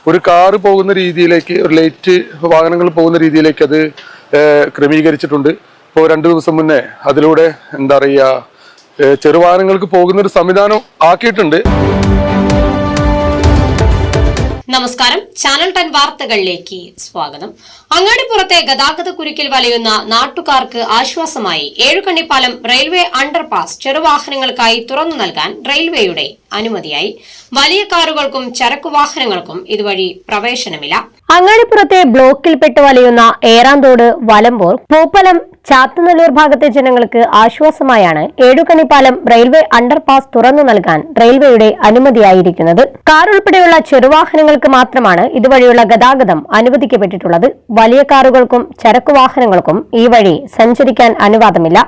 ഒരു കാറ് പോകുന്ന രീതിയിലേക്ക്, ഒരു ലൈറ്റ് വാഹനങ്ങൾ പോകുന്ന രീതിയിലേക്ക് അത് ക്രമീകരിച്ചിട്ടുണ്ട്. ഇപ്പോൾ 2 ദിവസം മുന്നേ അതിലൂടെ എന്താ പറയുക, ചെറുവാഹനങ്ങൾക്ക് പോകുന്ന ഒരു സംവിധാനം ആക്കിയിട്ടുണ്ട്. നമസ്കാരം, ചാനൽ 10 വാർത്തകളിലേക്ക് സ്വാഗതം. അങ്ങാടിപ്പുറത്തെ ഗതാഗത കുരുക്കിൽ വലയുന്ന നാട്ടുകാർക്ക് ആശ്വാസമായി ഏഴുകണ്ണിപ്പാലം റെയിൽവേ അണ്ടർപാസ് ചെറുവാഹനങ്ങൾക്കായി തുറന്നു നൽകാൻ റെയിൽവേയുടെ അനുമതിയായി. വലിയ കാറുകൾക്കും ചരക്കുവാഹനങ്ങൾക്കും ഇതുവഴി പ്രവേശനമില്ല. അങ്ങാടിപ്പുറത്തെ ബ്ലോക്കിൽപ്പെട്ട് വലയുന്ന ഏറാന്തോട്, വലമ്പൂർ, പൂപ്പലം, ചാത്തനല്ലൂർ ഭാഗത്തെ ജനങ്ങൾക്ക് ആശ്വാസമായാണ് ഏഴുകണ്ണിപ്പാലം റെയിൽവേ അണ്ടർപാസ് തുറന്നു നൽകാൻ റെയിൽവേയുടെ അനുമതിയായിരിക്കുന്നത്. കാർ ഉൾപ്പെടെയുള്ള ചെറുവാഹനങ്ങൾക്ക് മാത്രമാണ് ഇതുവഴിയുള്ള ഗതാഗതം അനുവദിക്കപ്പെട്ടിട്ടുള്ളത്. വലിയ കാറുകൾക്കും ചരക്കുവാഹനങ്ങൾക്കും ഈ വഴി സഞ്ചരിക്കാൻ അനുവാദമില്ല.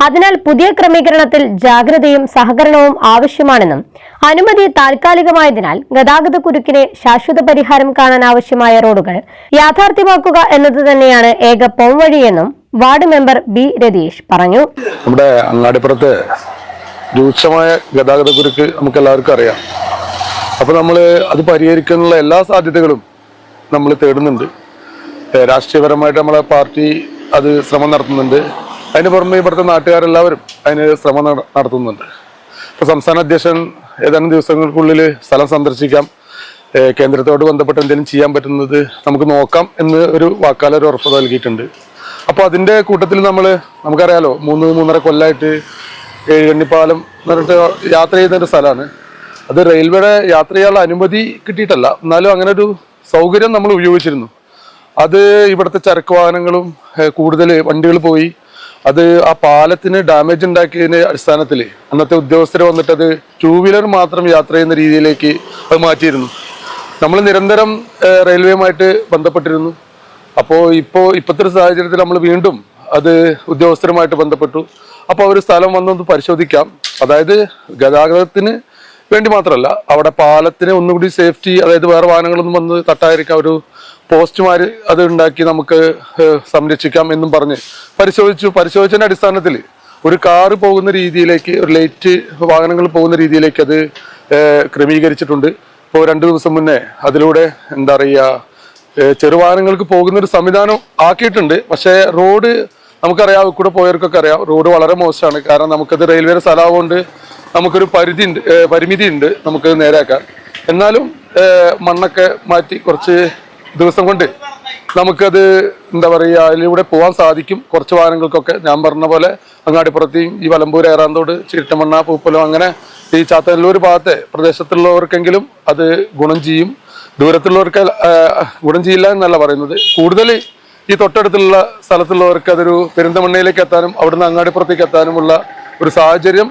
അതിനാൽ പുതിയ ക്രമീകരണത്തിൽ ജാഗ്രതയും സഹകരണവും ആവശ്യമാണെന്നും അനുമതി താൽക്കാലികമായതിനാൽ ഗതാഗത കുരുക്കിന് ശാശ്വത പരിഹാരം കാണാൻ ആവശ്യമായ റോഡുകൾ യാഥാർത്ഥ്യമാക്കുക എന്നത് തന്നെയാണ് ഏക പോംവഴിയെന്നും വാർഡ് മെമ്പർ ബി രതീഷ് പറഞ്ഞു. നമ്മുടെ അങ്ങാടിപ്പുറത്ത് രൂക്ഷമായ ഗതാഗത കുരുക്ക് നമുക്ക് എല്ലാവർക്കും അറിയാം. അപ്പൊ നമ്മൾ അത് പരിഹരിക്കാനുള്ള എല്ലാ സാധ്യതകളും നമ്മൾ തേടുന്നുണ്ട്. രാഷ്ട്രീയപരമായിട്ട് നമ്മളെ പാർട്ടി അത് ശ്രമം നടത്തുന്നുണ്ട്. അതിന് പുറമെ ഇവിടുത്തെ നാട്ടുകാരെല്ലാവരും അതിന് ശ്രമം നടത്തുന്നുണ്ട്. ഇപ്പൊ സംസ്ഥാന അധ്യക്ഷൻ ഏതാനും ദിവസങ്ങൾക്കുള്ളിൽ സ്ഥലം സന്ദർശിക്കാം, കേന്ദ്രത്തോട് ബന്ധപ്പെട്ട് എന്തെങ്കിലും ചെയ്യാൻ പറ്റുന്നത് നമുക്ക് നോക്കാം എന്ന് ഒരു വാക്കാലൊരു ഉറപ്പ് നൽകിയിട്ടുണ്ട്. അപ്പോൾ അതിന്റെ കൂട്ടത്തിൽ നമുക്കറിയാലോ, 3-3.5 കൊല്ലമായിട്ട് ഏഴുകണ്ണിപ്പാലം എന്ന് പറഞ്ഞിട്ട് യാത്ര ചെയ്യുന്ന ഒരു സ്ഥലമാണ്. അത് റെയിൽവേയുടെ യാത്ര ചെയ്യാനുള്ള അനുമതി കിട്ടിയിട്ടല്ല, എന്നാലും അങ്ങനെ ഒരു സൗകര്യം നമ്മൾ ഉപയോഗിച്ചിരുന്നു. അത് ഇവിടുത്തെ ചരക്ക് വാഹനങ്ങളും കൂടുതൽ വണ്ടികൾ പോയി അത് ആ പാലത്തിന് ഡാമേജ് ഉണ്ടാക്കിയതിന്റെ അടിസ്ഥാനത്തിൽ അന്നത്തെ ഉദ്യോഗസ്ഥർ വന്നിട്ട് അത് 2 വീലർ മാത്രം യാത്ര ചെയ്യുന്ന രീതിയിലേക്ക് അത് മാറ്റിയിരുന്നു. നമ്മൾ നിരന്തരം റെയിൽവേയുമായിട്ട് ബന്ധപ്പെട്ടിരുന്നു. അപ്പോൾ ഇപ്പോഴത്തെ ഒരു സാഹചര്യത്തിൽ നമ്മൾ വീണ്ടും അത് ഉദ്യോഗസ്ഥരുമായിട്ട് ബന്ധപ്പെട്ടു. അപ്പോൾ അവർ സ്ഥലം വന്നൊന്ന് പരിശോധിക്കാം, അതായത് ഗതാഗതത്തിന് വേണ്ടി മാത്രമല്ല, അവിടെ പാലത്തിന് ഒന്നുകൂടി സേഫ്റ്റി, അതായത് വേറെ വാഹനങ്ങളൊന്നും വന്ന് തട്ടാതിരിക്കാം, ഒരു പോസ്റ്റുമാർ അത് ഉണ്ടാക്കി നമുക്ക് സംരക്ഷിക്കാം എന്നും പറഞ്ഞ് പരിശോധിച്ചതിന്റെ അടിസ്ഥാനത്തിൽ ഒരു കാറ് പോകുന്ന രീതിയിലേക്ക്, ഒരു ലൈറ്റ് വാഹനങ്ങൾ പോകുന്ന രീതിയിലേക്ക് അത് ക്രമീകരിച്ചിട്ടുണ്ട്. ഇപ്പോൾ 2 ദിവസം മുന്നേ അതിലൂടെ എന്താ പറയുക, ചെറുവാഹനങ്ങൾക്ക് പോകുന്ന ഒരു സംവിധാനം ആക്കിയിട്ടുണ്ട്. പക്ഷേ റോഡ് നമുക്കറിയാം, കൂടെ പോയവർക്കൊക്കെ അറിയാം, റോഡ് വളരെ മോശമാണ്. കാരണം നമുക്കത് റെയിൽവേയുടെ സ്ഥലമാകൊണ്ട് നമുക്കൊരു പരിമിതി ഉണ്ട് നമുക്ക് നേരെയാക്കാൻ. എന്നാലും മണ്ണൊക്കെ മാറ്റി കുറച്ച് ദിവസം കൊണ്ട് നമുക്കത് എന്താ പറയുക, അതിലൂടെ പോകാൻ സാധിക്കും. കുറച്ച് വാഹനങ്ങൾക്കൊക്കെ ഞാൻ പറഞ്ഞ പോലെ അങ്ങാടിപ്പുറത്തെയും ഈ വലമ്പൂർ, ഏറാന്തോട്, ചീട്ടമണ്ണ, പൂപ്പലം, അങ്ങനെ ഈ ചാത്തനല്ലൂർ ഭാഗത്തെ പ്രദേശത്തുള്ളവർക്കെങ്കിലും അത് ഗുണം ചെയ്യും. ദൂരത്തുള്ളവർക്ക് ഗുണം ചെയ്യില്ല എന്നല്ല പറയുന്നത്. കൂടുതൽ ഈ തൊട്ടടുത്തുള്ള സ്ഥലത്തുള്ളവർക്ക് അതൊരു പെരിന്തമണ്ണയിലേക്ക് എത്താനും അവിടുന്ന് അങ്ങാടിപ്പുറത്തേക്ക് എത്താനുമുള്ള ഒരു സാഹചര്യം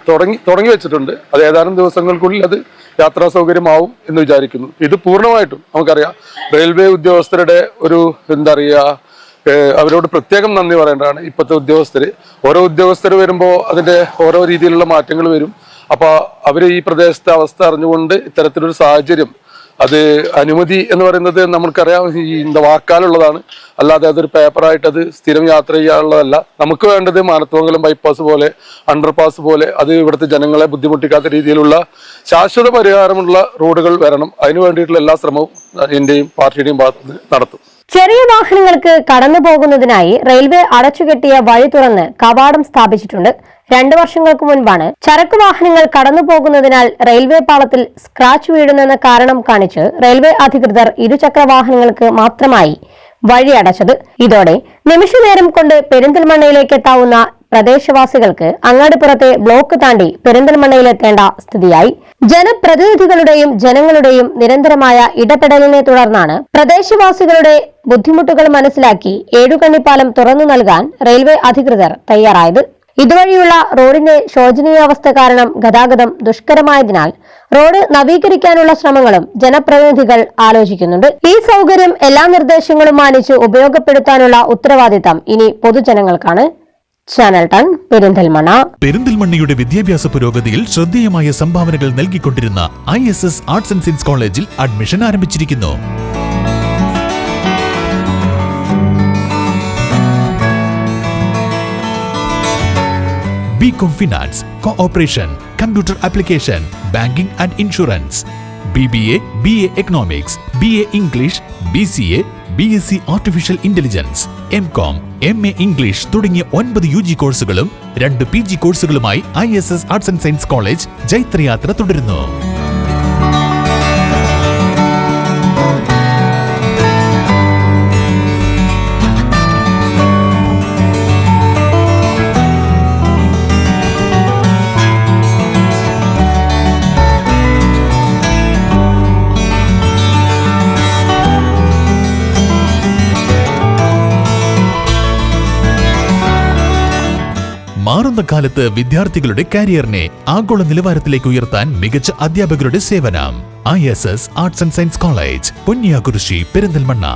തുടങ്ങി വെച്ചിട്ടുണ്ട്. അത് ഏതാനും ദിവസങ്ങൾക്കുള്ളിൽ അത് യാത്രാ സൗകര്യമാവും എന്ന് വിചാരിക്കുന്നു. ഇത് പൂർണ്ണമായിട്ടും നമുക്കറിയാം, റെയിൽവേ ഉദ്യോഗസ്ഥരുടെ ഒരു എന്താ പറയുക, അവരോട് പ്രത്യേകം നന്ദി പറയേണ്ടതാണ്. ഇപ്പോഴത്തെ ഓരോ ഉദ്യോഗസ്ഥർ വരുമ്പോൾ അതിന്റെ ഓരോ രീതിയിലുള്ള മാറ്റങ്ങൾ വരും. അപ്പോൾ അവർ ഈ പ്രദേശത്തെ അവസ്ഥ അറിഞ്ഞുകൊണ്ട് ഇത്തരത്തിലൊരു സാഹചര്യം, അത് അനുമതി എന്ന് പറയുന്നത് നമുക്കറിയാം വാക്കാലുള്ളതാണ്, അല്ലാതെ അതൊരു പേപ്പറായിട്ട് അത് സ്ഥിരം യാത്ര ചെയ്യാനുള്ളതല്ല. നമുക്ക് വേണ്ടത് മാനത്തുമംഗലം ബൈപ്പാസ് പോലെ, അണ്ടർപാസ് പോലെ, അത് ഇവിടുത്തെ ജനങ്ങളെ ബുദ്ധിമുട്ടിക്കാത്ത രീതിയിലുള്ള ശാശ്വത പരിഹാരമുള്ള റോഡുകൾ വരണം. അതിനു വേണ്ടിയിട്ടുള്ള എല്ലാ ശ്രമവും എന്റെയും പാർട്ടിയുടെയും ഭാഗത്ത് നടത്തും. ചെറിയ വാഹനങ്ങൾക്ക് കടന്നു പോകുന്നതിനായി റെയിൽവേ അടച്ചുകെട്ടിയ വഴി തുറന്ന് കവാടം സ്ഥാപിച്ചിട്ടുണ്ട്. 2 വർഷങ്ങൾക്ക് മുൻപാണ് ചരക്ക് വാഹനങ്ങൾ കടന്നു പോകുന്നതിനാൽ റെയിൽവേ പാളത്തിൽ സ്ക്രാച്ച് വീഴുന്നെന്ന കാരണം കാണിച്ച് റെയിൽവേ അധികൃതർ ഇരുചക്ര വാഹനങ്ങൾക്ക് മാത്രമായി വഴി അടച്ചത്. ഇതോടെ നിമിഷനേരം കൊണ്ട് പെരിന്തൽമണ്ണയിലേക്ക് എത്താവുന്ന പ്രദേശവാസികൾക്ക് അങ്ങാടിപ്പുറത്തെ ബ്ലോക്ക് താണ്ടി പെരിന്തൽമണ്ണയിലെത്തേണ്ട സ്ഥിതിയായി. ജനപ്രതിനിധികളുടെയും ജനങ്ങളുടെയും നിരന്തരമായ ഇടപെടലിനെ തുടർന്നാണ് പ്രദേശവാസികളുടെ ബുദ്ധിമുട്ടുകൾ മനസ്സിലാക്കി ഏഴുകണ്ണിപ്പാലം തുറന്നു നൽകാൻ റെയിൽവേ അധികൃതർ തയ്യാറായത്. ഇതുവഴിയുള്ള റോഡിന്റെ ശോചനീയാവസ്ഥ കാരണം ഗതാഗതം ദുഷ്കരമായതിനാൽ റോഡ് നവീകരിക്കാനുള്ള ശ്രമങ്ങളും ജനപ്രതിനിധികൾ ആലോചിക്കുന്നുണ്ട്. ഈ സൗകര്യം എല്ലാ നിർദ്ദേശങ്ങളും മാനിച്ച് ഉപയോഗപ്പെടുത്താനുള്ള ഉത്തരവാദിത്തം ഇനി പൊതുജനങ്ങൾക്കാണ്. ചാനൽ 10 പെരിന്തൽമണ്ണ. പെരിന്തൽമണ്ണയുടെ വിദ്യാഭ്യാസ പുരോഗതിയിൽ ശ്രദ്ധേയമായ സംഭാവനകൾ നൽകിക്കൊണ്ടിരുന്ന ISS ആർട്സ് ആൻഡ് സയൻസ് കോളേജിൽ അഡ്മിഷൻ ആരംഭിച്ചിരിക്കുന്നു. BCom Finance, Cooperation, Computer Application, Banking and Insurance, BBA, BA Economics, BA English, BCA, BSc Artificial Intelligence, MCOM, MA English തുടങ്ങിയ 9 UG കോഴ്സുകളും 2 PG കോഴ്സുകളുമായി ISS arts and science college ജൈത്രയാത്ര തുടരുന്നു. മാറുന്ന കാലത്ത് വിദ്യാർത്ഥികളുടെ കരിയറിനെ ആഗോള നിലവാരത്തിലേക്ക് ഉയർത്താൻ മികച്ച അധ്യാപകരുടെ സേവനം. ISS arts and science college, Ponniyakurissi, Perinthalmanna.